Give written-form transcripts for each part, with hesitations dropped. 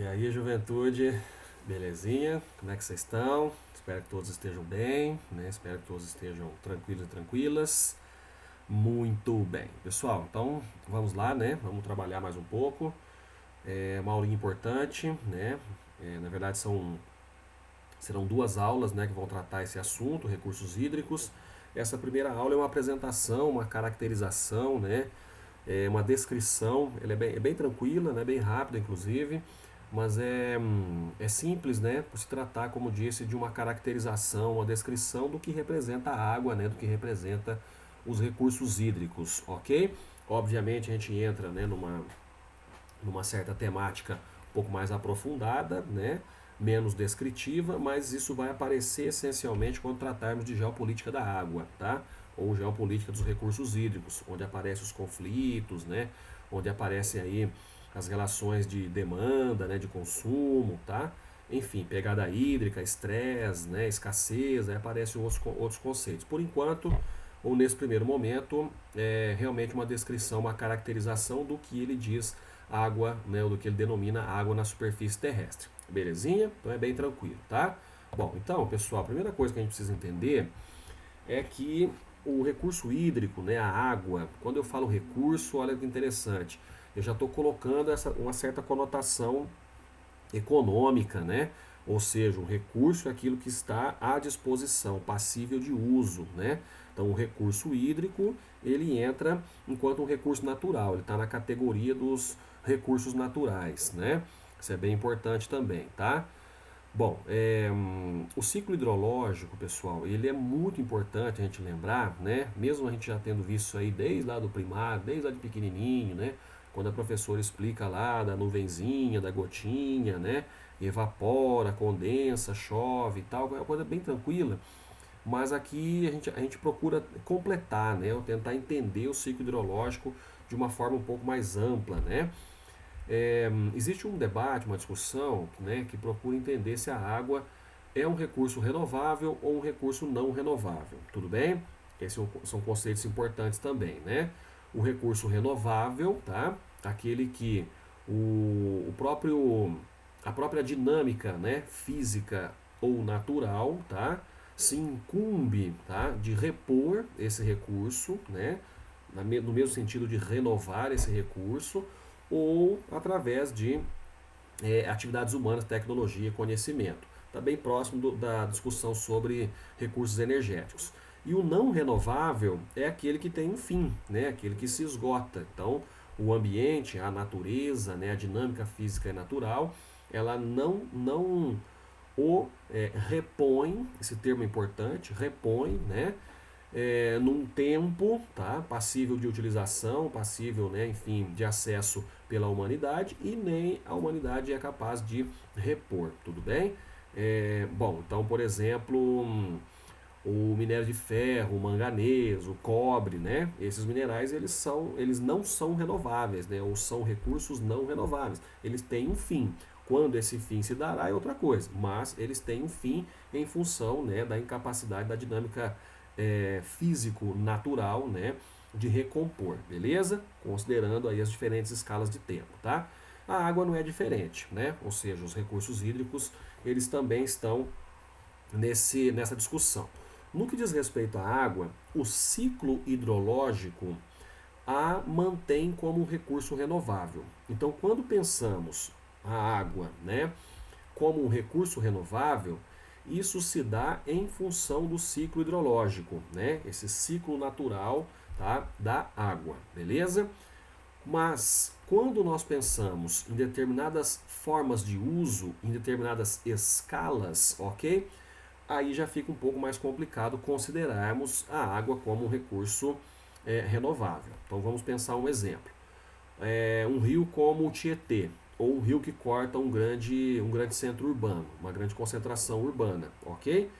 E aí, juventude, belezinha? Como é que vocês estão? Espero que todos estejam bem, né? Espero que todos estejam tranquilos e tranquilas. Muito bem. Pessoal, então vamos lá, né? Vamos trabalhar mais um pouco. É uma aulinha importante, né? Na verdade, serão duas aulas, né, que vão tratar esse assunto, recursos hídricos. Essa primeira aula é uma apresentação, uma caracterização, né? Uma descrição, ela é bem tranquila, né, bem rápida inclusive, mas é simples, né, por se tratar, como disse, de uma caracterização, uma descrição do que representa a água, né, do que representa os recursos hídricos, ok? Obviamente a gente entra, né, numa certa temática um pouco mais aprofundada, né, menos descritiva, mas isso vai aparecer essencialmente quando tratarmos de geopolítica da água, tá? Ou geopolítica dos recursos hídricos, onde aparecem os conflitos, né? Onde aparecem aí as relações de demanda, né? De consumo, tá? Enfim, pegada hídrica, estresse, né? Escassez, aí aparecem outros conceitos. Por enquanto, ou nesse primeiro momento, é realmente uma descrição, uma caracterização do que ele diz água, né? Ou do que ele denomina água na superfície terrestre. Belezinha? Então é bem tranquilo, tá? Bom, então, pessoal, a primeira coisa que a gente precisa entender é que o recurso hídrico, né, a água, quando eu falo recurso, olha que interessante, eu já estou colocando uma certa conotação econômica, né? Ou seja, o recurso é aquilo que está à disposição, passível de uso, né? Então, o recurso hídrico, ele entra enquanto um recurso natural, ele está na categoria dos recursos naturais, né? Isso é bem importante também, tá? Bom, o ciclo hidrológico, pessoal, ele é muito importante a gente lembrar, né? Mesmo a gente já tendo visto isso aí desde lá do primário, desde lá de pequenininho, né? Quando a professora explica lá da nuvenzinha, da gotinha, né? Evapora, condensa, chove e tal, é uma coisa bem tranquila. Mas aqui a gente procura completar, né? Ou tentar entender o ciclo hidrológico de uma forma um pouco mais ampla, né? Existe um debate, uma discussão, né, que procura entender se a água é um recurso renovável ou um recurso não renovável. Tudo bem? Esses são conceitos importantes também, né? O recurso renovável, tá? Aquele que o próprio a própria dinâmica, né, física ou natural, tá, se incumbe, tá, de repor esse recurso, né, no mesmo sentido de renovar esse recurso, ou através de atividades humanas, tecnologia e conhecimento. Está bem próximo da discussão sobre recursos energéticos. E o não renovável é aquele que tem um fim, né? Aquele que se esgota. Então, o ambiente, a natureza, né? A dinâmica física e natural, ela não o repõe, esse termo é importante, repõe, né? Num tempo, tá, passível de utilização, passível, né, enfim, de acesso pela humanidade, e nem a humanidade é capaz de repor, tudo bem? Bom, então, por exemplo, o minério de ferro, o manganês, o cobre, né? Esses minerais eles não são renováveis, né? Ou são recursos não renováveis. Eles têm um fim. Quando esse fim se dará é outra coisa, mas eles têm um fim em função, né, da incapacidade da dinâmica físico natural, né, de recompor, beleza? Considerando aí as diferentes escalas de tempo, tá? A água não é diferente, né? Ou seja, os recursos hídricos eles também estão nessa discussão. No que diz respeito à água, o ciclo hidrológico a mantém como um recurso renovável. Então, quando pensamos a água, né, como um recurso renovável, isso se dá em função do ciclo hidrológico, né, esse ciclo natural, tá, da água, beleza? Mas quando nós pensamos em determinadas formas de uso, em determinadas escalas, ok? Aí já fica um pouco mais complicado considerarmos a água como um recurso renovável. Então vamos pensar um exemplo. Um rio como o Tietê, ou um rio que corta um grande centro urbano, uma grande concentração urbana, ok?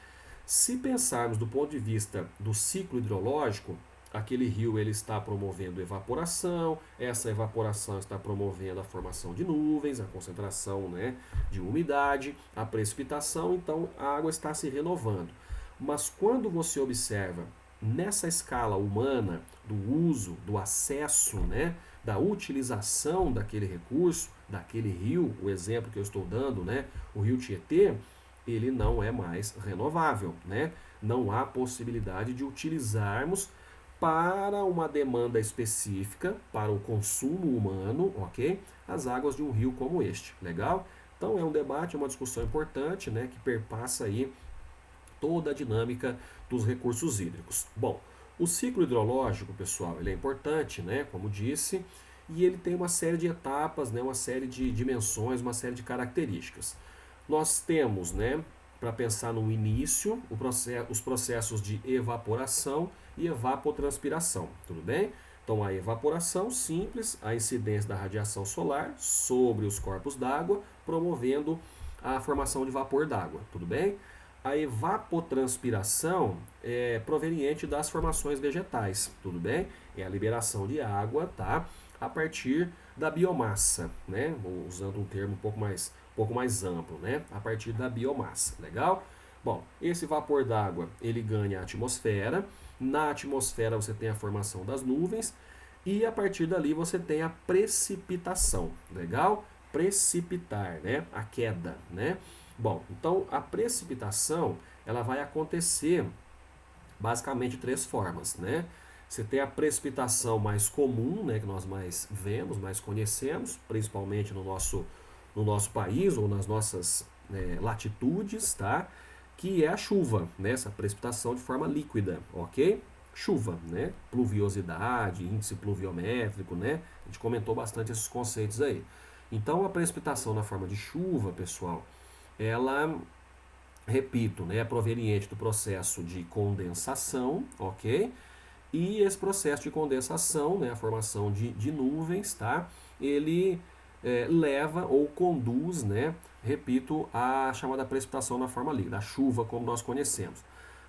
Se pensarmos do ponto de vista do ciclo hidrológico, aquele rio ele está promovendo evaporação, essa evaporação está promovendo a formação de nuvens, a concentração, né, de umidade, a precipitação, então a água está se renovando. Mas quando você observa nessa escala humana do uso, do acesso, né, da utilização daquele recurso, daquele rio, o exemplo que eu estou dando, né, o rio Tietê, ele não é mais renovável, né? Não há possibilidade de utilizarmos para uma demanda específica, para o consumo humano, ok? As águas de um rio como este, legal? Então é um debate, é uma discussão importante, né, que perpassa aí toda a dinâmica dos recursos hídricos. Bom, o ciclo hidrológico, pessoal, ele é importante, né, como disse, e ele tem uma série de etapas, né, uma série de dimensões, uma série de características. Nós temos, né, para pensar no início, os processos de evaporação e evapotranspiração, tudo bem? Então, a evaporação simples, a incidência da radiação solar sobre os corpos d'água, promovendo a formação de vapor d'água, tudo bem? A evapotranspiração é proveniente das formações vegetais, tudo bem? É a liberação de água, tá? A partir da biomassa, né? Usando um termo um pouco mais amplo, né? A partir da biomassa, legal? Bom, esse vapor d'água, ele ganha a atmosfera. Na atmosfera você tem a formação das nuvens e a partir dali você tem a precipitação, legal? Precipitar, né? A queda, né? Bom, então a precipitação ela vai acontecer basicamente de três formas, né? Você tem a precipitação mais comum, né, que nós mais vemos, mais conhecemos, principalmente no nosso país ou nas nossas latitudes, tá? Que é a chuva, né? Essa precipitação de forma líquida, ok? Chuva, né? Pluviosidade, índice pluviométrico, né? A gente comentou bastante esses conceitos aí. Então, a precipitação na forma de chuva, pessoal, ela, repito, né, é proveniente do processo de condensação, ok? E esse processo de condensação, né, a formação de nuvens, tá? Ele leva ou conduz, né, repito, a chamada precipitação na forma líquida, a chuva como nós conhecemos.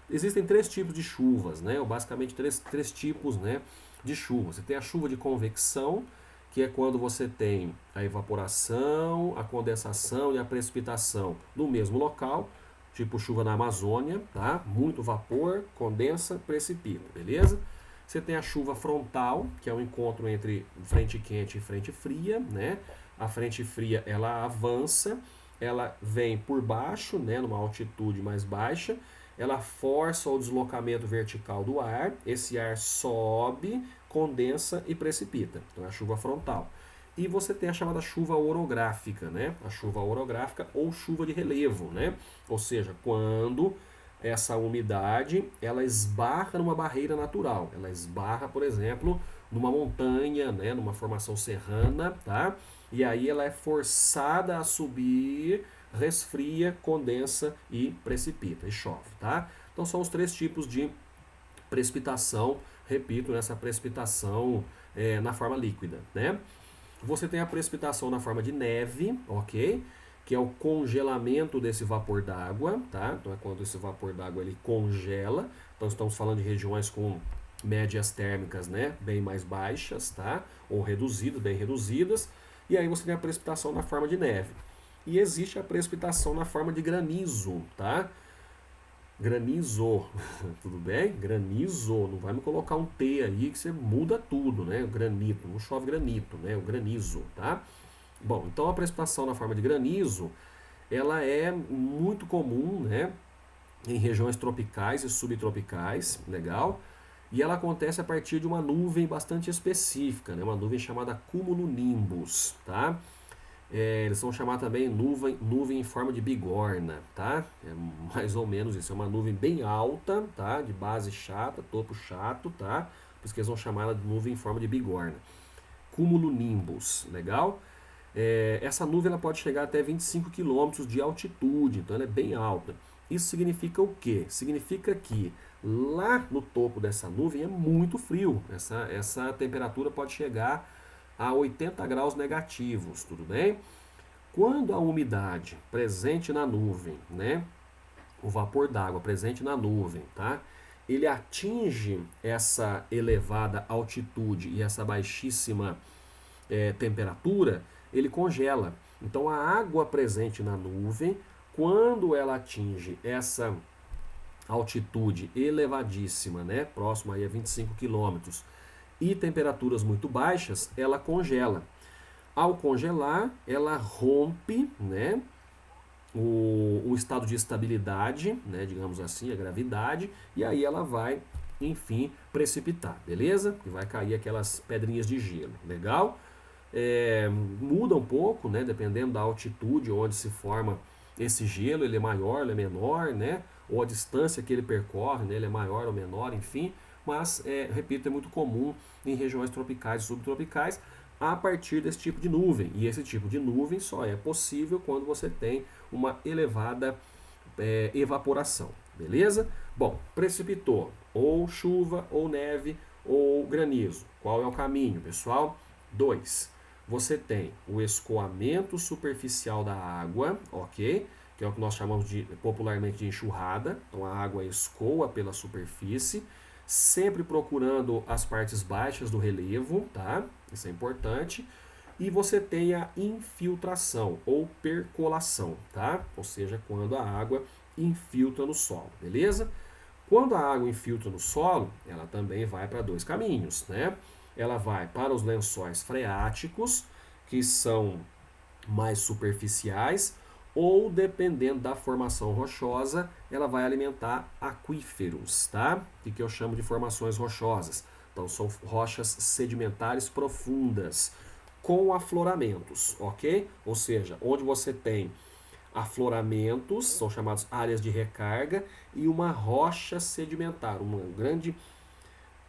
Existem três tipos de chuvas, né, ou basicamente três tipos, né, de chuva. Você tem a chuva de convecção, que é quando você tem a evaporação, a condensação e a precipitação no mesmo local, tipo chuva na Amazônia, tá? Muito vapor, condensa, precipita, beleza? Você tem a chuva frontal, que é o encontro entre frente quente e frente fria, né? A frente fria, ela avança, ela vem por baixo, né, numa altitude mais baixa, ela força o deslocamento vertical do ar, esse ar sobe, condensa e precipita. Então é a chuva frontal. E você tem a chamada chuva orográfica, né? A chuva orográfica ou chuva de relevo, né? Ou seja, quando essa umidade ela esbarra numa barreira natural, ela esbarra, por exemplo, numa montanha, né? Numa formação serrana, tá? E aí ela é forçada a subir, resfria, condensa e precipita, e chove, tá? Então são os três tipos de precipitação, repito, nessa precipitação na forma líquida, né? Você tem a precipitação na forma de neve, ok? Que é o congelamento desse vapor d'água, tá? Então é quando esse vapor d'água ele congela. Então estamos falando de regiões com médias térmicas, né? Bem mais baixas, tá? Ou reduzidas, bem reduzidas. E aí você tem a precipitação na forma de neve. E existe a precipitação na forma de granizo, tá? Granizo, tudo bem? Granizo, não vai me colocar um T aí que você muda tudo, né? O granito, não chove granito, né? O granizo, tá? Bom, então a precipitação na forma de granizo, ela é muito comum, né? Em regiões tropicais e subtropicais, legal? E ela acontece a partir de uma nuvem bastante específica, né? Uma nuvem chamada cumulonimbus, tá? Eles vão chamar também nuvem em forma de bigorna, tá? É mais ou menos isso, é uma nuvem bem alta, tá? De base chata, topo chato, tá? Por isso que eles vão chamar ela de nuvem em forma de bigorna. Cumulonimbus, legal? Essa nuvem ela pode chegar até 25 km de altitude, então ela é bem alta. Isso significa o quê? Significa que lá no topo dessa nuvem é muito frio. Essa temperatura pode chegar a 80 graus negativos, tudo bem? Quando a umidade presente na nuvem, né, o vapor d'água presente na nuvem, tá, ele atinge essa elevada altitude e essa baixíssima temperatura, ele congela. Então a água presente na nuvem, quando ela atinge essa altitude elevadíssima, né, próximo aí a 25 quilômetros, e temperaturas muito baixas, ela congela. Ao congelar, ela rompe, né, o estado de estabilidade, né, digamos assim, a gravidade, e aí ela vai, enfim, precipitar, beleza? E vai cair aquelas pedrinhas de gelo, legal? Muda um pouco, né, dependendo da altitude onde se forma esse gelo, ele é maior, ele é menor, né, ou a distância que ele percorre, né, ele é maior ou menor, enfim, mas, repito, é muito comum em regiões tropicais e subtropicais a partir desse tipo de nuvem, e esse tipo de nuvem só é possível quando você tem uma elevada evaporação, beleza? Bom, precipitou ou chuva, ou neve, ou granizo. Qual é o caminho, pessoal? 2. Você tem o escoamento superficial da água, ok? Que é o que nós chamamos popularmente de enxurrada. Então a água escoa pela superfície, sempre procurando as partes baixas do relevo, tá? Isso é importante. E você tem a infiltração ou percolação, tá? Ou seja, quando a água infiltra no solo, beleza? Quando a água infiltra no solo, ela também vai para dois caminhos, né? Ela vai para os lençóis freáticos, que são mais superficiais, ou dependendo da formação rochosa, ela vai alimentar aquíferos, tá? O que eu chamo de formações rochosas. Então são rochas sedimentares profundas com afloramentos, ok? Ou seja, onde você tem afloramentos, são chamados áreas de recarga, e uma rocha sedimentar, uma grande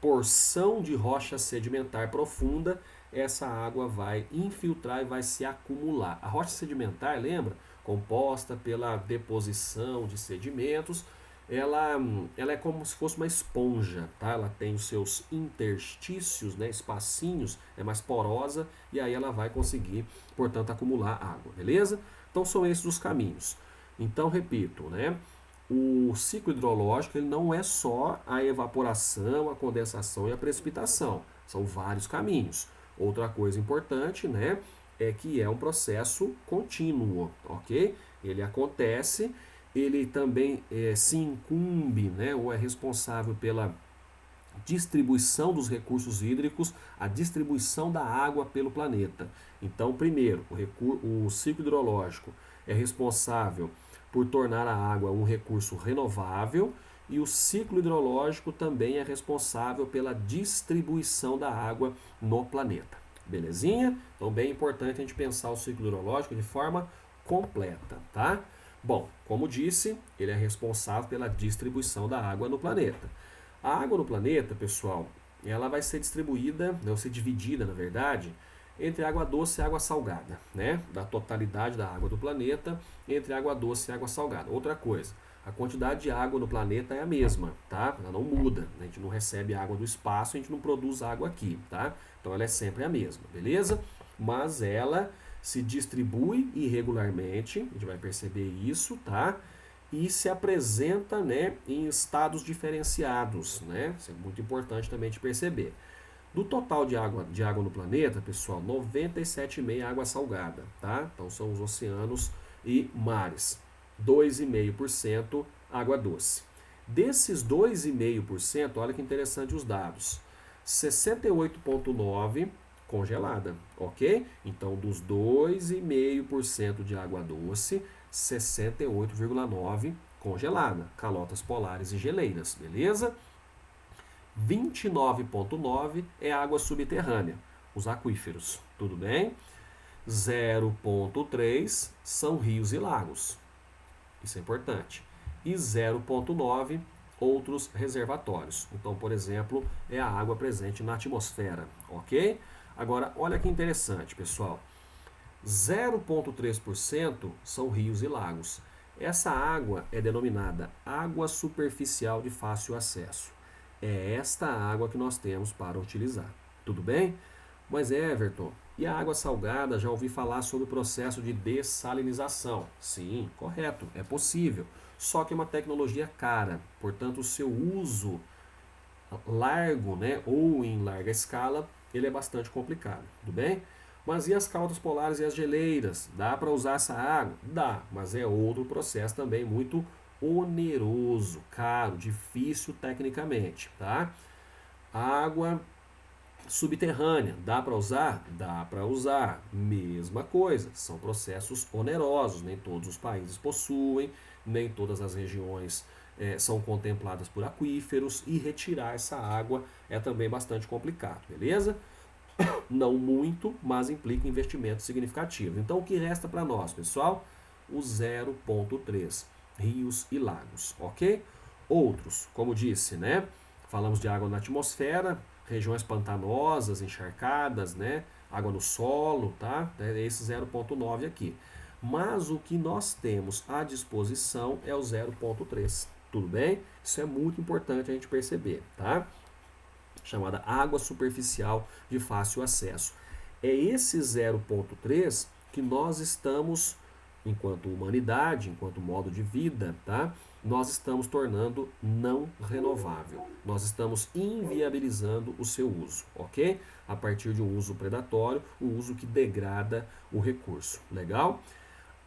porção de rocha sedimentar profunda, essa água vai infiltrar e vai se acumular. A rocha sedimentar, lembra? Composta pela deposição de sedimentos, ela é como se fosse uma esponja, tá? Ela tem os seus interstícios, né, espacinhos, é mais porosa e aí ela vai conseguir, portanto, acumular água, beleza? Então são esses os caminhos. Então, repito, né? O ciclo hidrológico ele não é só a evaporação, a condensação e a precipitação. São vários caminhos. Outra coisa importante, né, é que é um processo contínuo, ok? Ele acontece, ele também se incumbe, né, ou é responsável pela distribuição dos recursos hídricos, a distribuição da água pelo planeta. Então, primeiro, o ciclo hidrológico é responsável por tornar a água um recurso renovável e o ciclo hidrológico também é responsável pela distribuição da água no planeta. Belezinha? Então, bem importante a gente pensar o ciclo hidrológico de forma completa, tá? Bom, como disse, ele é responsável pela distribuição da água no planeta. A água no planeta, pessoal, ela vai ser distribuída, vai ser dividida, na verdade, entre água doce e água salgada, né? Da totalidade da água do planeta, entre água doce e água salgada. Outra coisa, a quantidade de água no planeta é a mesma, tá? Ela não muda. A gente não recebe água do espaço, a gente não produz água aqui, tá? Então ela é sempre a mesma, beleza? Mas ela se distribui irregularmente, a gente vai perceber isso, tá? E se apresenta, né, em estados diferenciados, né? Isso é muito importante também de perceber. Do total de água no planeta, pessoal, 97,5% é água salgada, tá? Então são os oceanos e mares. 2,5% água doce. Desses 2,5%, olha que interessante os dados. 68,9% congelada, ok? Então dos 2,5% de água doce, 68,9% congelada, calotas polares e geleiras, beleza? 29,9% é água subterrânea, os aquíferos, tudo bem? 0,3% são rios e lagos, isso é importante. E 0,9% outros reservatórios. Então, por exemplo, é a água presente na atmosfera, ok? Agora, olha que interessante, pessoal. 0,3% são rios e lagos. Essa água é denominada água superficial de fácil acesso. É esta água que nós temos para utilizar. Tudo bem? Mas Everton, e a água salgada? Já ouvi falar sobre o processo de dessalinização. Sim, correto, é possível. Só que é uma tecnologia cara, portanto o seu uso largo, né, ou em larga escala, ele é bastante complicado, tudo bem? Mas e as calotas polares e as geleiras? Dá para usar essa água? Dá, mas é outro processo também muito oneroso, caro, difícil tecnicamente, tá? A água Subterrânea, dá para usar? Dá para usar. Mesma coisa, são processos onerosos, nem todos os países possuem, nem todas as regiões são contempladas por aquíferos, e retirar essa água é também bastante complicado, beleza? Não muito, mas implica investimento significativo. Então o que resta para nós, pessoal? O 0,3, rios e lagos, ok? Outros, como disse, né? Falamos de água na atmosfera, regiões pantanosas, encharcadas, né? Água no solo, tá? É esse 0,9 aqui. Mas o que nós temos à disposição é o 0,3. Tudo bem? Isso é muito importante a gente perceber, tá? Chamada água superficial de fácil acesso. É esse 0,3 que nós estamos, enquanto humanidade, enquanto modo de vida, tá? Nós estamos tornando não renovável. Nós estamos inviabilizando o seu uso, ok? A partir de um uso predatório, um uso que degrada o recurso. Legal?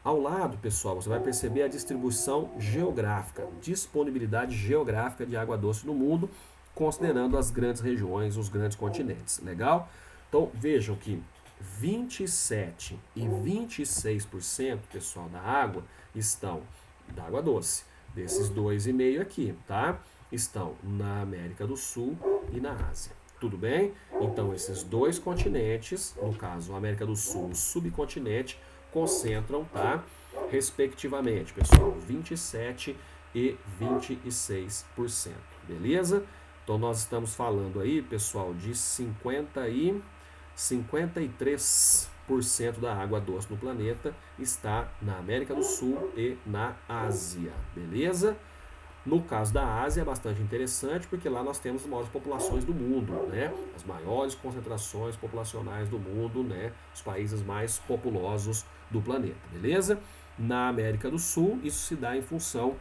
Ao lado, pessoal, você vai perceber a distribuição geográfica, disponibilidade geográfica de água doce no mundo, considerando as grandes regiões, os grandes continentes. Legal? Então, vejam que 27 e 26%, pessoal, da água estão da água doce. Desses 2,5 aqui, tá? Estão na América do Sul e na Ásia. Tudo bem? Então, esses dois continentes, no caso, a América do Sul e o subcontinente, concentram, tá? Respectivamente, pessoal, 27 e 26%. Beleza? Então, nós estamos falando aí, pessoal, de 53% da água doce no planeta está na América do Sul e na Ásia, beleza? No caso da Ásia é bastante interessante porque lá nós temos as maiores populações do mundo, né? As maiores concentrações populacionais do mundo, né? Os países mais populosos do planeta, beleza? Na América do Sul isso se dá em função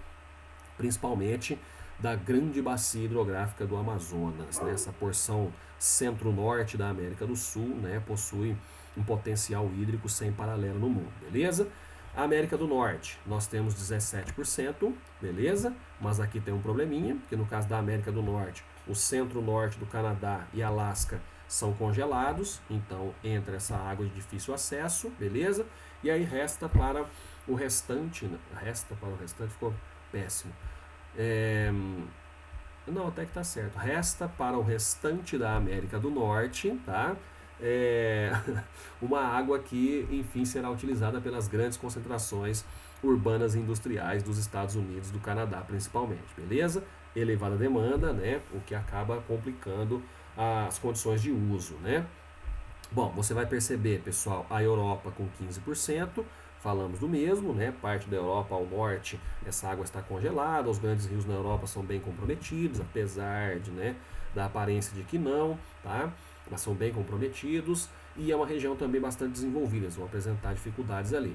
principalmente da grande bacia hidrográfica do Amazonas, né? Essa porção centro-norte da América do Sul, né? Possui um potencial hídrico sem paralelo no mundo, beleza? A América do Norte, nós temos 17%, beleza? Mas aqui tem um probleminha, porque no caso da América do Norte, o centro-norte do Canadá e Alasca são congelados, então entra essa água de difícil acesso, beleza? E aí resta para o restante, ficou péssimo. Não, até que tá certo. Resta para o restante da América do Norte, tá? Uma água que, enfim, será utilizada pelas grandes concentrações urbanas e industriais dos Estados Unidos, do Canadá principalmente, beleza? Elevada demanda, né? O que acaba complicando as condições de uso, né? Bom, você vai perceber, pessoal, a Europa com 15%, falamos do mesmo, né? Parte da Europa ao norte, essa água está congelada, os grandes rios na Europa são bem comprometidos, apesar de, né, da aparência de que não, tá? Mas são bem comprometidos, e é uma região também bastante desenvolvida, eles vão apresentar dificuldades ali.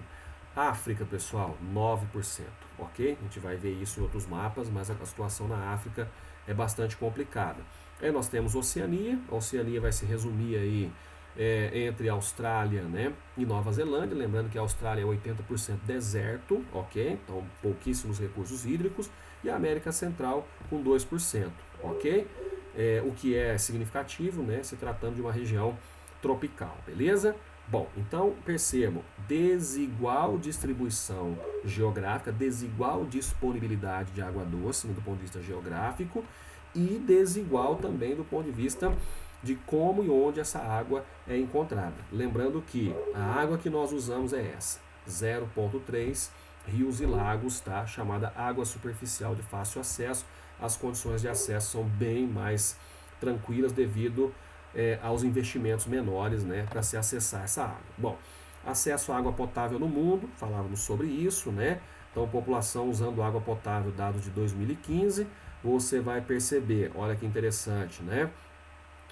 África, pessoal, 9%, ok? A gente vai ver isso em outros mapas, mas a situação na África é bastante complicada. Aí nós temos Oceania, a Oceania vai se resumir aí entre Austrália, né, e Nova Zelândia, lembrando que a Austrália é 80% deserto, ok? Então pouquíssimos recursos hídricos, e a América Central com 2%, ok? O que é significativo, né, se tratando de uma região tropical, beleza? Bom, então percebam, desigual distribuição geográfica, desigual disponibilidade de água doce do ponto de vista geográfico, e desigual também do ponto de vista de como e onde essa água é encontrada. Lembrando que a água que nós usamos é essa, 0,3 rios e lagos, tá? Chamada água superficial de fácil acesso. As condições de acesso são bem mais tranquilas devido aos investimentos menores, né, para se acessar essa água. Bom, acesso à água potável no mundo, falávamos sobre isso, né? Então, população usando água potável, dados de 2015, você vai perceber, olha que interessante, né?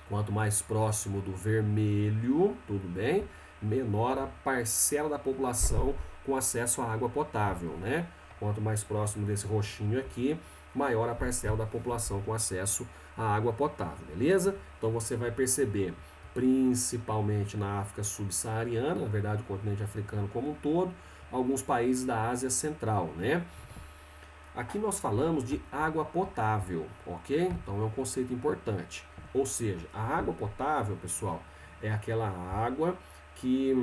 Quanto mais próximo do vermelho, tudo bem, menor a parcela da população com acesso à água potável, né? Quanto mais próximo desse roxinho aqui, maior a parcela da população com acesso à água potável, beleza? Então você vai perceber, principalmente na África subsaariana, na verdade o continente africano como um todo, alguns países da Ásia Central, né? Aqui nós falamos de água potável, ok? Então é um conceito importante. Ou seja, a água potável, pessoal, é aquela água que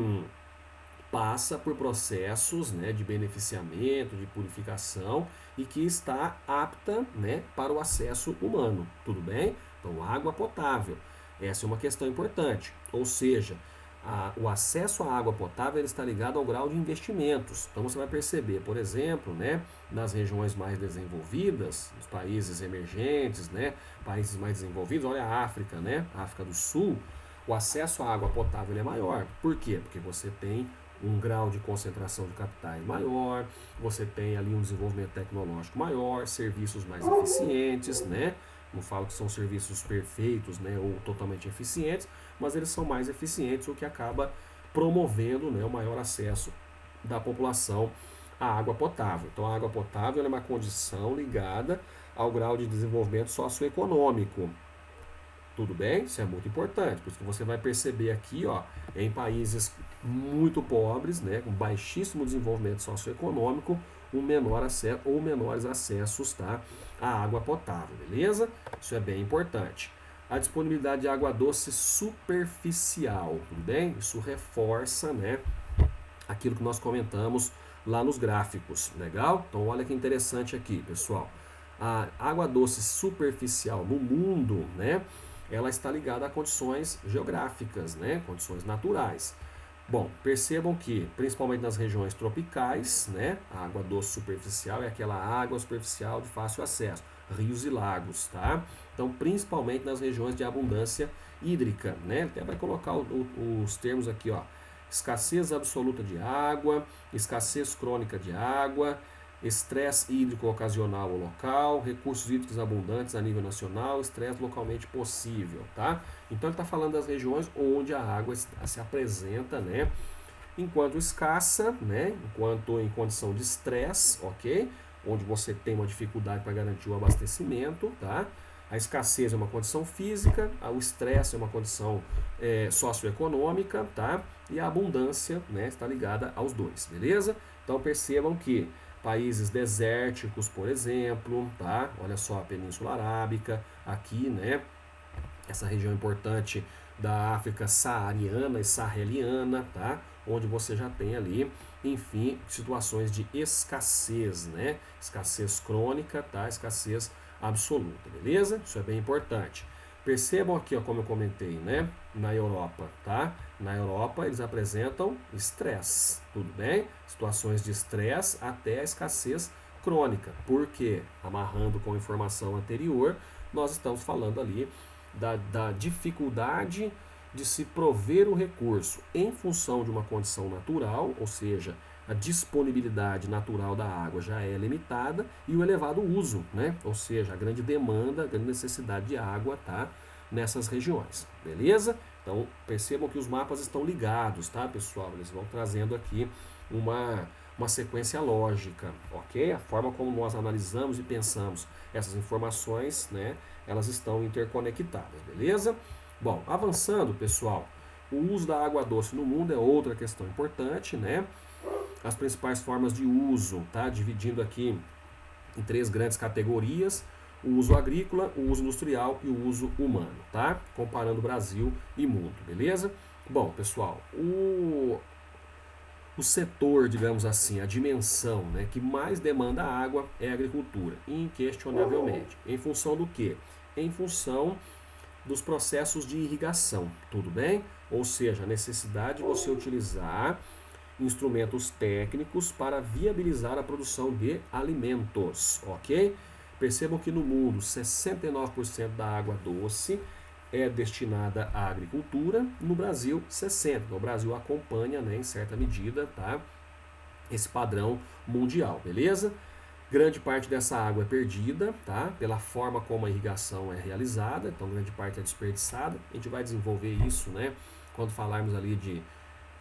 passa por processos, né, de beneficiamento, de purificação e que está apta, né, para o acesso humano, tudo bem? Então, água potável, essa é uma questão importante, ou seja, o acesso à água potável ele está ligado ao grau de investimentos. Então você vai perceber, por exemplo, né, nas regiões mais desenvolvidas, nos países emergentes, né, países mais desenvolvidos, olha a África, né, a África do Sul, o acesso à água potável é maior. Por quê? Porque você tem um grau de concentração de capitais maior, você tem ali um desenvolvimento tecnológico maior, serviços mais eficientes, né? Não falo que são serviços perfeitos, né, ou totalmente eficientes, mas eles são mais eficientes, o que acaba promovendo, né, o maior acesso da população à água potável. Então, a água potável é uma condição ligada ao grau de desenvolvimento socioeconômico. Tudo bem? Isso é muito importante, por isso que você vai perceber aqui, ó, em países muito pobres, né, com baixíssimo desenvolvimento socioeconômico, um menor acesso ou menores acessos, tá, à água potável, beleza? Isso é bem importante. A disponibilidade de água doce superficial, tudo bem? Isso reforça, né, aquilo que nós comentamos lá nos gráficos, legal? Então olha que interessante aqui, pessoal. A água doce superficial no mundo, né, ela está ligada a condições geográficas, né, condições naturais. Bom, percebam que, principalmente nas regiões tropicais, né, a água doce superficial é aquela água superficial de fácil acesso, rios e lagos, tá? Então, principalmente nas regiões de abundância hídrica, né? Até vai colocar os termos aqui, ó. Escassez absoluta de água, escassez crônica de água, estresse hídrico ocasional ou local, recursos hídricos abundantes a nível nacional, estresse localmente possível, tá? Então ele está falando das regiões onde a água se apresenta, né, enquanto escassa, né, enquanto em condição de estresse, ok? Onde você tem uma dificuldade para garantir o abastecimento, tá? A escassez é uma condição física, o estresse é uma condição socioeconômica, tá? E a abundância, né, está ligada aos dois, beleza? Então percebam que países desérticos, por exemplo, tá? Olha só a Península Arábica, aqui, né? Essa região importante da África saariana e saheliana, tá? Onde você já tem ali, enfim, situações de escassez, né? Escassez crônica, tá? Escassez absoluta, beleza? Isso é bem importante. Percebam aqui, ó, como eu comentei, né? Na Europa, tá? Na Europa eles apresentam estresse, tudo bem? Situações de estresse até a escassez crônica. Por quê? Amarrando com a informação anterior, nós estamos falando ali da dificuldade de se prover o recurso em função de uma condição natural, ou seja, a disponibilidade natural da água já é limitada e o elevado uso, né? Ou seja, a grande demanda, a grande necessidade de água, tá? Nessas regiões, beleza? Então percebam que os mapas estão ligados, tá, pessoal? Eles vão trazendo aqui uma sequência lógica, ok? A forma como nós analisamos e pensamos essas informações, né? Elas estão interconectadas, beleza? Bom, avançando, pessoal, o uso da água doce no mundo é outra questão importante, né? As principais formas de uso, tá? Dividindo aqui em três grandes categorias: o uso agrícola, o uso industrial e o uso humano, tá? Comparando Brasil e mundo, beleza? Bom, pessoal, o setor, digamos assim, a dimensão, né, que mais demanda água é a agricultura, inquestionavelmente. Em função do quê? Em função dos processos de irrigação, tudo bem? Ou seja, a necessidade de você utilizar instrumentos técnicos para viabilizar a produção de alimentos, ok? Percebam que no mundo 69% da água doce é destinada à agricultura, no Brasil 60%. Então, o Brasil acompanha, né, em certa medida, tá, esse padrão mundial, beleza? Grande parte dessa água é perdida, tá, pela forma como a irrigação é realizada, então grande parte é desperdiçada. A gente vai desenvolver isso, né, quando falarmos ali de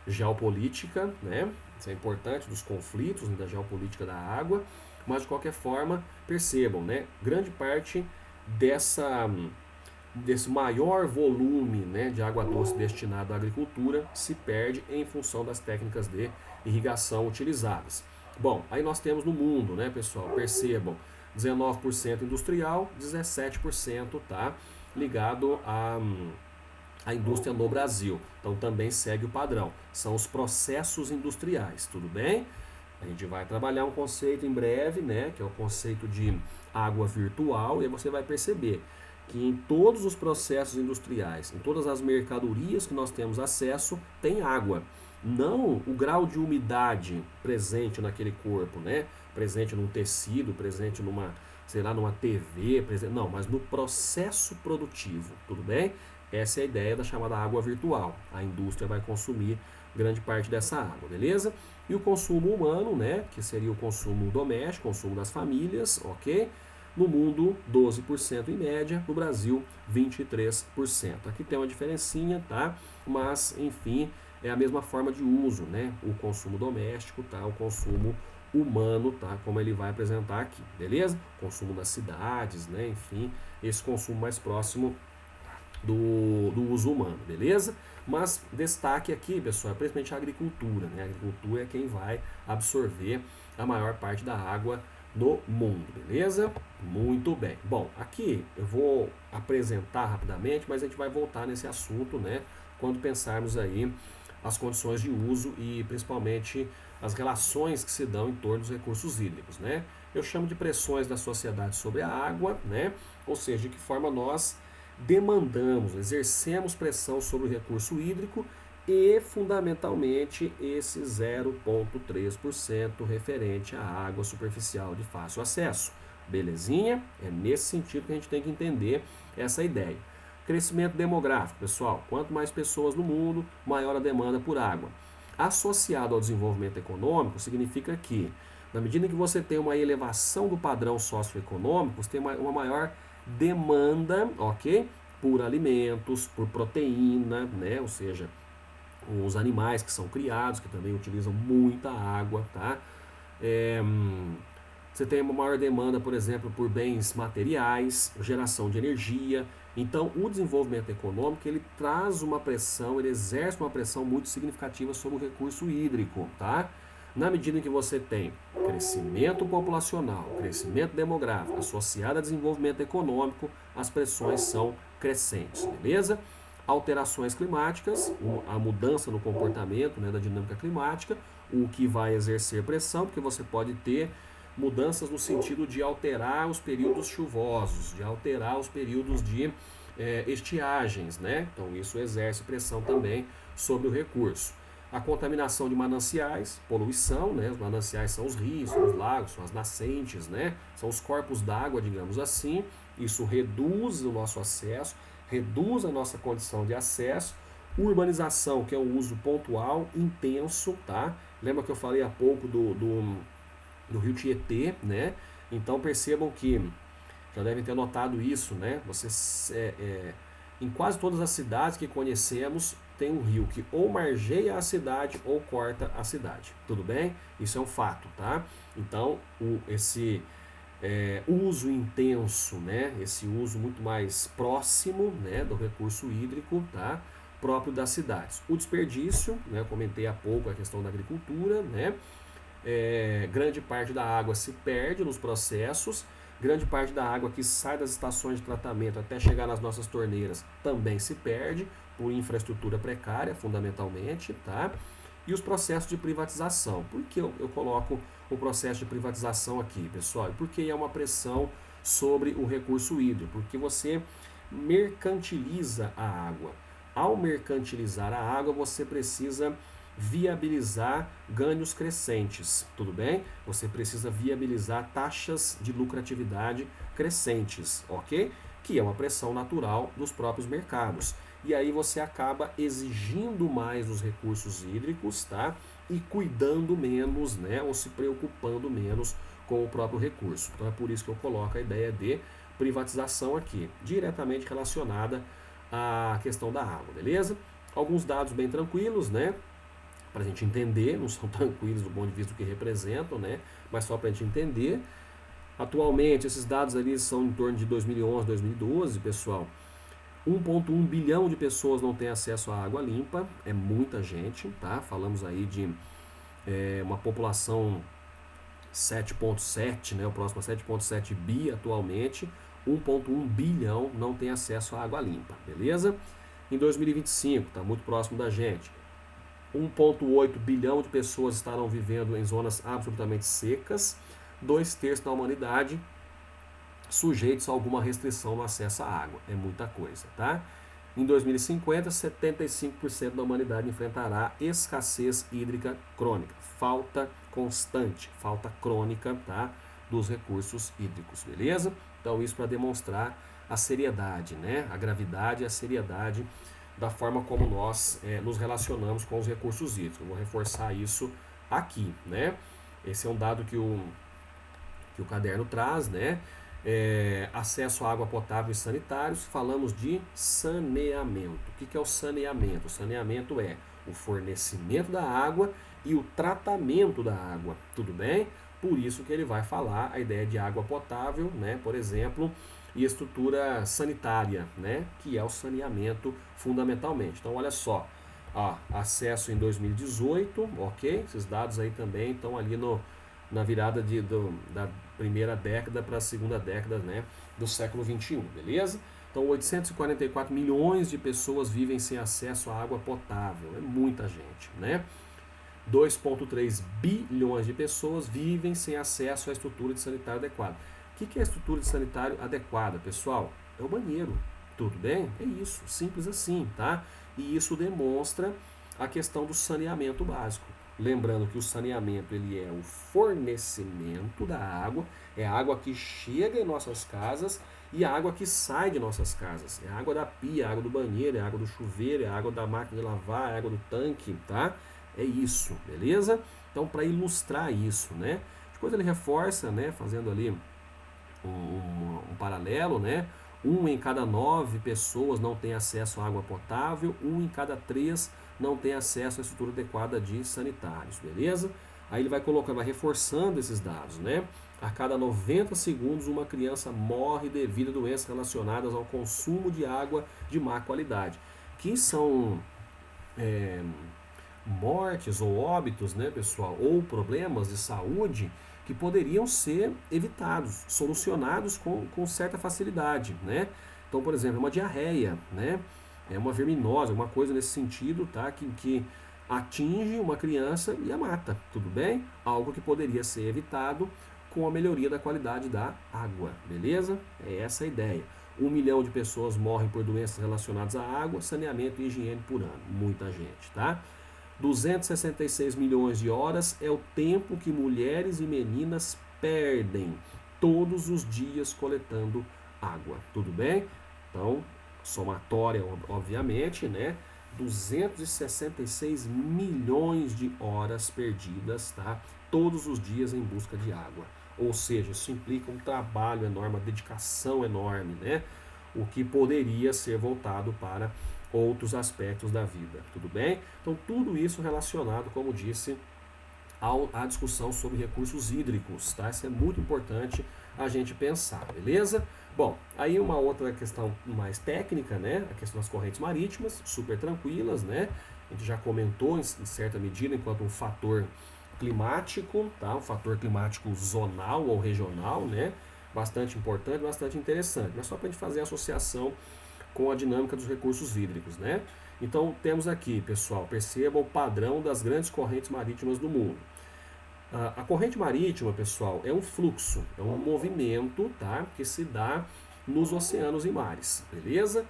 geopolítica, né? Isso é importante, dos conflitos, né, da geopolítica da água, mas de qualquer forma, percebam, né? Grande parte desse maior volume, né, de água doce destinado à agricultura se perde em função das técnicas de irrigação utilizadas. Bom, aí nós temos no mundo, né, pessoal, percebam, 19% industrial, 17%, tá? ligado à indústria no Brasil. Então também segue o padrão. São os processos industriais, tudo bem? A gente vai trabalhar um conceito em breve, né, que é o conceito de água virtual, e aí você vai perceber que em todos os processos industriais, em todas as mercadorias que nós temos acesso, tem água. Não o grau de umidade presente naquele corpo, né? Presente num tecido, presente numa, sei lá, numa TV, presente, não, mas no processo produtivo, tudo bem? Essa é a ideia da chamada água virtual. A indústria vai consumir grande parte dessa água, beleza? E o consumo humano, né, que seria o consumo doméstico, consumo das famílias, ok? No mundo, 12% em média, no Brasil, 23%. Aqui tem uma diferencinha, tá? Mas, enfim, é a mesma forma de uso, né? O consumo doméstico, tá? O consumo humano, tá? Como ele vai apresentar aqui, beleza? Consumo das cidades, né? Enfim, esse consumo mais próximo do uso humano, beleza? Mas destaque aqui, pessoal, é principalmente a agricultura, né? A agricultura é quem vai absorver a maior parte da água no mundo, beleza? Muito bem. Bom, aqui eu vou apresentar rapidamente, mas a gente vai voltar nesse assunto, né? Quando pensarmos aí as condições de uso e principalmente as relações que se dão em torno dos recursos hídricos, né? Eu chamo de pressões da sociedade sobre a água, né? Ou seja, de que forma nós demandamos, exercemos pressão sobre o recurso hídrico e, fundamentalmente, esse 0,3% referente à água superficial de fácil acesso. Belezinha? É nesse sentido que a gente tem que entender essa ideia. Crescimento demográfico, pessoal. Quanto mais pessoas no mundo, maior a demanda por água. Associado ao desenvolvimento econômico, significa que, na medida que você tem uma elevação do padrão socioeconômico, você tem uma maior demanda, ok? Por alimentos, por proteína, né? Ou seja, os animais que são criados, que também utilizam muita água, tá? Você tem uma maior demanda, por exemplo, por bens materiais, geração de energia. Então, o desenvolvimento econômico, ele traz uma pressão, ele exerce uma pressão muito significativa sobre o recurso hídrico, tá? Na medida em que você tem crescimento populacional, crescimento demográfico associado a desenvolvimento econômico, as pressões são crescentes, beleza? Alterações climáticas, a mudança no comportamento, né, da dinâmica climática, o que vai exercer pressão, porque você pode ter mudanças no sentido de alterar os períodos chuvosos, de alterar os períodos de estiagens, né? Então isso exerce pressão também sobre o recurso. A contaminação de mananciais, poluição, né? Os mananciais são os rios, são os lagos, são as nascentes, né? São os corpos d'água, digamos assim. Isso reduz o nosso acesso, reduz a nossa condição de acesso. Urbanização, que é o uso pontual, intenso, tá? Lembra que eu falei há pouco do rio Tietê, né? Então percebam que já devem ter notado isso, né? Vocês, em quase todas as cidades que conhecemos, tem um rio que ou margeia a cidade ou corta a cidade. Tudo bem? Isso é um fato, tá? Então, esse uso intenso, né? Esse uso muito mais próximo, né, do recurso hídrico, tá? Próprio das cidades. O desperdício, né? Eu comentei há pouco a questão da agricultura, né? Grande parte da água se perde nos processos, grande parte da água que sai das estações de tratamento até chegar nas nossas torneiras também se perde por infraestrutura precária, fundamentalmente, tá? E os processos de privatização. Por que eu coloco o processo de privatização aqui, pessoal? Porque é uma pressão sobre o recurso hídrico, porque você mercantiliza a água. Ao mercantilizar a água, você precisa viabilizar ganhos crescentes, tudo bem? Você precisa viabilizar taxas de lucratividade crescentes, ok? Que é uma pressão natural dos próprios mercados. E aí você acaba exigindo mais os recursos hídricos, tá? E cuidando menos, né? Ou se preocupando menos com o próprio recurso. Então é por isso que eu coloco a ideia de privatização aqui, diretamente relacionada à questão da água, beleza? Alguns dados bem tranquilos, né? Para a gente entender, não são tranquilos do ponto de vista do que representam, né? Mas só para a gente entender. Atualmente, esses dados ali são em torno de 2011, 2012, pessoal. 1,1 bilhão de pessoas não têm acesso à água limpa, é muita gente, tá? Falamos aí de uma população 7,7, né? O próximo é 7,7 bi atualmente, 1,1 bilhão não tem acesso à água limpa, beleza? Em 2025, está muito próximo da gente, 1,8 bilhão de pessoas estarão vivendo em zonas absolutamente secas, 2/3 da humanidade sujeitos a alguma restrição no acesso à água. É muita coisa, tá? Em 2050, 75% da humanidade enfrentará escassez hídrica crônica, falta constante, falta crônica, tá, dos recursos hídricos, beleza? Então isso para demonstrar a seriedade, né, a gravidade e a seriedade da forma como nós nos relacionamos com os recursos hídricos. Eu vou reforçar isso aqui, né? Esse é um dado que o caderno traz, né? Acesso à água potável e sanitários, falamos de saneamento. O que é o saneamento? O saneamento é o fornecimento da água e o tratamento da água, tudo bem? Por isso que ele vai falar a ideia de água potável, né, por exemplo, e estrutura sanitária, né, que é o saneamento fundamentalmente. Então, olha só, acesso em 2018, ok? Esses dados aí também estão ali na virada da primeira década para a segunda década, né, do século 21, beleza? Então, 844 milhões de pessoas vivem sem acesso à água potável, é muita gente, né? 2,3 bilhões de pessoas vivem sem acesso à estrutura de sanitário adequada. O que é a estrutura de sanitário adequada, pessoal? É o banheiro, tudo bem? É isso, simples assim, tá? E isso demonstra a questão do saneamento básico. Lembrando que o saneamento ele é o fornecimento da água, é a água que chega em nossas casas e a água que sai de nossas casas. É a água da pia, a água do banheiro, é a água do chuveiro, é a água da máquina de lavar, é a água do tanque, tá? É isso, beleza? Então, para ilustrar isso, né? Depois ele reforça, né? Fazendo ali um paralelo, né? 1 em cada 9 pessoas não tem acesso à água potável, 1 em cada 3 não tem acesso à estrutura adequada de sanitários, beleza? Aí ele vai colocando, vai reforçando esses dados, né? A cada 90 segundos uma criança morre devido a doenças relacionadas ao consumo de água de má qualidade, que são mortes ou óbitos, né, pessoal, ou problemas de saúde que poderiam ser evitados, solucionados com certa facilidade, né? Então, por exemplo, uma diarreia, né? É uma verminose, uma coisa nesse sentido, tá? Que atinge uma criança e a mata, tudo bem? Algo que poderia ser evitado com a melhoria da qualidade da água, beleza? É essa a ideia. 1 milhão de pessoas morrem por doenças relacionadas à água, saneamento e higiene por ano. Muita gente, tá? 266 milhões de horas é o tempo que mulheres e meninas perdem todos os dias coletando água, tudo bem? Então, somatória, obviamente, né? 266 milhões de horas perdidas, tá? Todos os dias em busca de água. Ou seja, isso implica um trabalho enorme, uma dedicação enorme, né? O que poderia ser voltado para outros aspectos da vida, tudo bem? Então, tudo isso relacionado, como disse, à discussão sobre recursos hídricos, tá? Isso é muito importante a gente pensar, beleza? Bom, aí uma outra questão mais técnica, né? A questão das correntes marítimas, super tranquilas, né? A gente já comentou em certa medida enquanto um fator climático, tá? Um fator climático zonal ou regional, né? Bastante importante, bastante interessante. Mas só para a gente fazer a associação com a dinâmica dos recursos hídricos, né? Então temos aqui, pessoal, perceba o padrão das grandes correntes marítimas do mundo. A corrente marítima, pessoal, é um fluxo, é um movimento, tá? Que se dá nos oceanos e mares, beleza?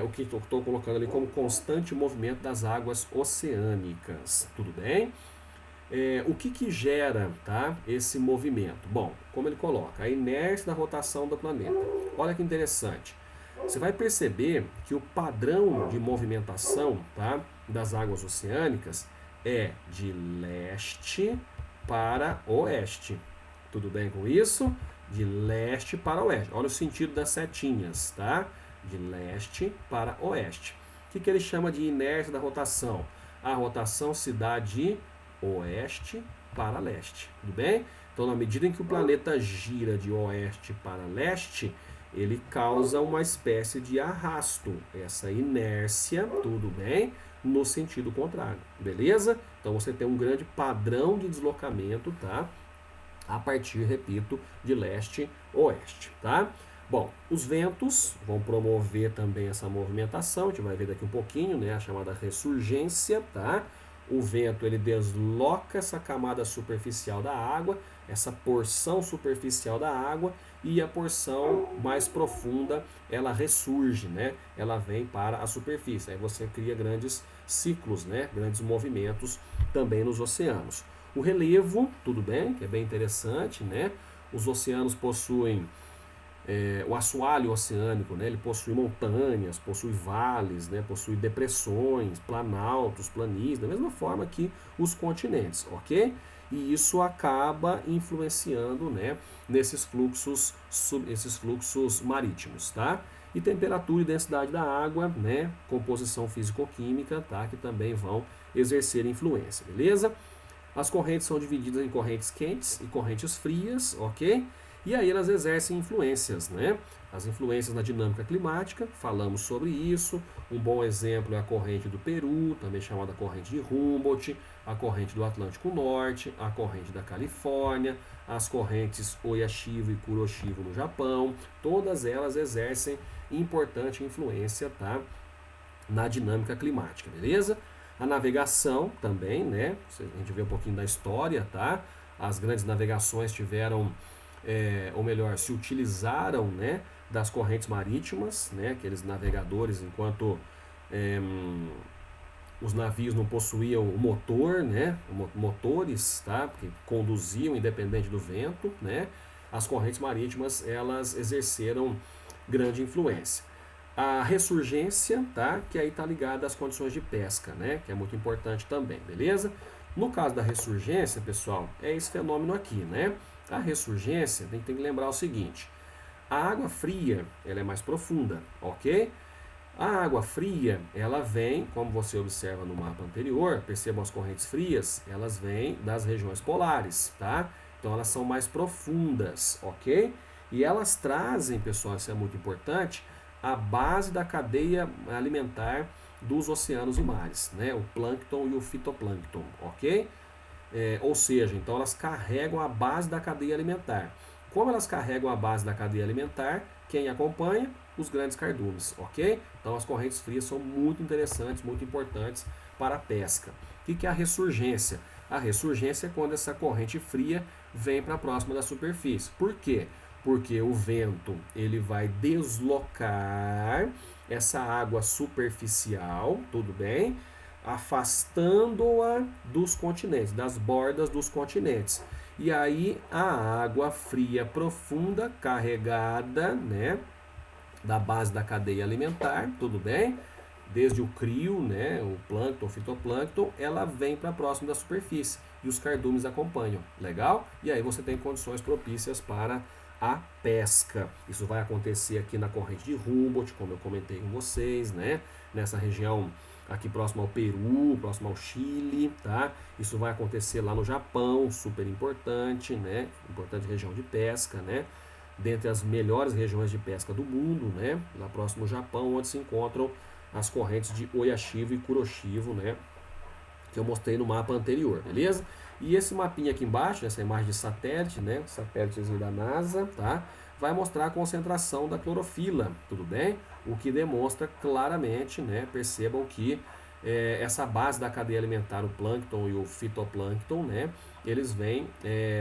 O que estou colocando ali como constante movimento das águas oceânicas, tudo bem? O que gera, tá, esse movimento? Bom, como ele coloca, a inércia da rotação do planeta. Olha que interessante. Você vai perceber que o padrão de movimentação, tá, das águas oceânicas é de leste para oeste. Tudo bem com isso? De leste para oeste. Olha o sentido das setinhas, tá? De leste para oeste. O que ele chama de inércia da rotação? A rotação se dá de oeste para leste, tudo bem? Então, na medida em que o planeta gira de oeste para leste, ele causa uma espécie de arrasto, essa inércia, tudo bem? No sentido contrário, beleza? Então, você tem um grande padrão de deslocamento, tá? A partir, repito, de leste a oeste, tá? Bom, os ventos vão promover também essa movimentação, a gente vai ver daqui um pouquinho, né, a chamada ressurgência, tá? O vento ele desloca essa camada superficial da água, essa porção superficial da água, e a porção mais profunda ela ressurge, né? Ela vem para a superfície. Aí você cria grandes ciclos, né? Grandes movimentos também nos oceanos. O relevo, tudo bem, que é bem interessante, né? Os oceanos possuem o assoalho oceânico, né, ele possui montanhas, possui vales, né, possui depressões, planaltos, planícies, da mesma forma que os continentes, ok? E isso acaba influenciando, né, esses fluxos marítimos, tá? E temperatura e densidade da água, né, composição físico-química, tá, que também vão exercer influência, beleza? As correntes são divididas em correntes quentes e correntes frias, ok? E aí elas exercem influências, né? As influências na dinâmica climática, falamos sobre isso. Um bom exemplo é a corrente do Peru, também chamada corrente de Humboldt, a corrente do Atlântico Norte, a corrente da Califórnia, as correntes Oyashivo e Kuroshivo no Japão. Todas elas exercem importante influência, tá, na dinâmica climática, beleza? A navegação também, né? A gente vê um pouquinho da história, tá? As grandes navegações tiveram, ou melhor, se utilizaram, né, das correntes marítimas, né? Aqueles navegadores, enquanto os navios não possuíam o motor, né? Motores, tá? Que conduziam independente do vento, né? As correntes marítimas elas exerceram grande influência. A ressurgência, tá? Que aí está ligada às condições de pesca, né? Que é muito importante também, beleza? No caso da ressurgência, pessoal, é esse fenômeno aqui, né? A ressurgência tem que lembrar o seguinte: a água fria ela é mais profunda, ok? A água fria ela vem, como você observa no mapa anterior, percebam as correntes frias, elas vêm das regiões polares, tá? Então elas são mais profundas, ok? E elas trazem, pessoal, isso é muito importante, a base da cadeia alimentar dos oceanos e mares, né? O plâncton e o fitoplâncton, ok? Ou seja, então elas carregam a base da cadeia alimentar. Como elas carregam a base da cadeia alimentar, quem acompanha? Os grandes cardumes, ok? Então as correntes frias são muito interessantes, muito importantes para a pesca. O que é a ressurgência? A ressurgência é quando essa corrente fria vem para próxima da superfície. Por quê? Porque o vento ele vai deslocar essa água superficial, tudo bem? Afastando-a dos continentes, das bordas dos continentes. E aí a água fria profunda, carregada, né, da base da cadeia alimentar, tudo bem? Desde o crio, né, o plâncton, o fitoplâncton, ela vem para próximo da superfície e os cardumes acompanham, legal? E aí você tem condições propícias para a pesca. Isso vai acontecer aqui na corrente de Humboldt, como eu comentei com vocês, né? Nessa região aqui próximo ao Peru, próximo ao Chile, tá? Isso vai acontecer lá no Japão, super importante, né? Importante região de pesca, né? Dentre as melhores regiões de pesca do mundo, né? Lá próximo ao Japão, onde se encontram as correntes de Oyashivo e Kuroshivo, né? Que eu mostrei no mapa anterior, beleza? E esse mapinha aqui embaixo, essa imagem de satélite, né? Satélites da NASA, tá? Vai mostrar a concentração da clorofila, tudo bem? O que demonstra claramente, né? Percebam que essa base da cadeia alimentar, o plâncton e o fitoplâncton, né? Eles vêm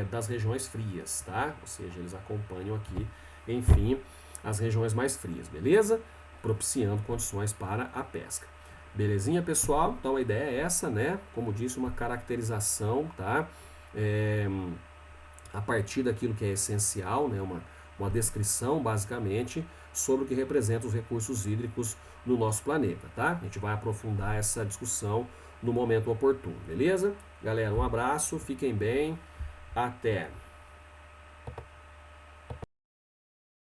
das regiões frias, tá? Ou seja, eles acompanham aqui, enfim, as regiões mais frias, beleza? Propiciando condições para a pesca. Belezinha, pessoal? Então a ideia é essa, né? Como disse, uma caracterização, tá? A partir daquilo que é essencial, né? Uma descrição, basicamente, sobre o que representa os recursos hídricos no nosso planeta, tá? A gente vai aprofundar essa discussão no momento oportuno, beleza? Galera, um abraço, fiquem bem, até!